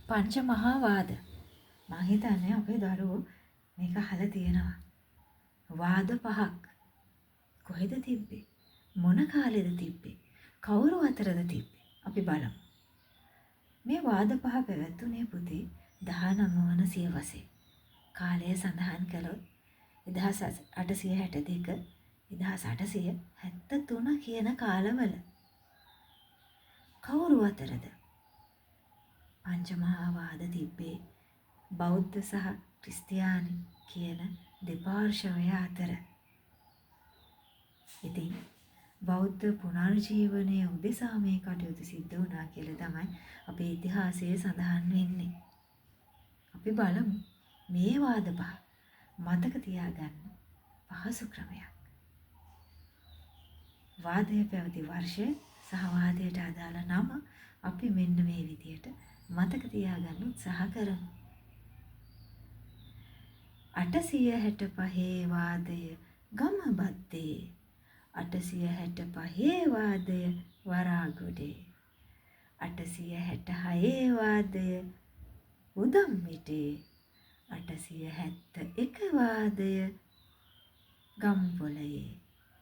පංච මහා වාද. මං හිතන්නේ අපේ දරුවෝ මේක අහලා තියෙනවා. වාද පහක් කොහෙද තිබ්බේ? මොන කාලෙද තිබ්බේ? කවුරු අතරද තිබ්බේ? අපි බලමු. මේ වාද පහ පැවැත්ුණේ පුතේ 19 වන සියවසේ. කාලය සඳහන් කළොත් 1862 1873 කියන කාලවල. කවුරු අතරද? පංචමහා වාද තිබ්බේ බෞද්ධ සහ ක්‍රිස්තියානි කියන දෙපාර්ශවය අතර. ඉතින් බෞද්ධ පුනර්ජීවනයේ උදෙසා මේ කටයුතු සිද්ධ වුණා කියලා තමයි අපේ ඉතිහාසයේ සඳහන් වෙන්නේ. අපි බලමු මේ වාද පහ මතක තියාගන්න පහසු ක්‍රමයක්. වාදය පැවති වර්ෂය සහ වාදයට අදාළ නම අපි මෙන්න මේ විදියට මතක තියාගන්න උත්සාහ කරමු. 865 වාදය ගමබද්දේ 865 වාදය වරාගොඩේ 866 වාදය උදම්මිටේ 871 වාදය ගම්පොළයේ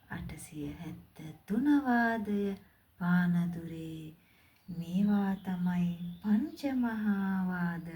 873 වාදය පානදුරේ මේවා තමයි පංචමහා වාද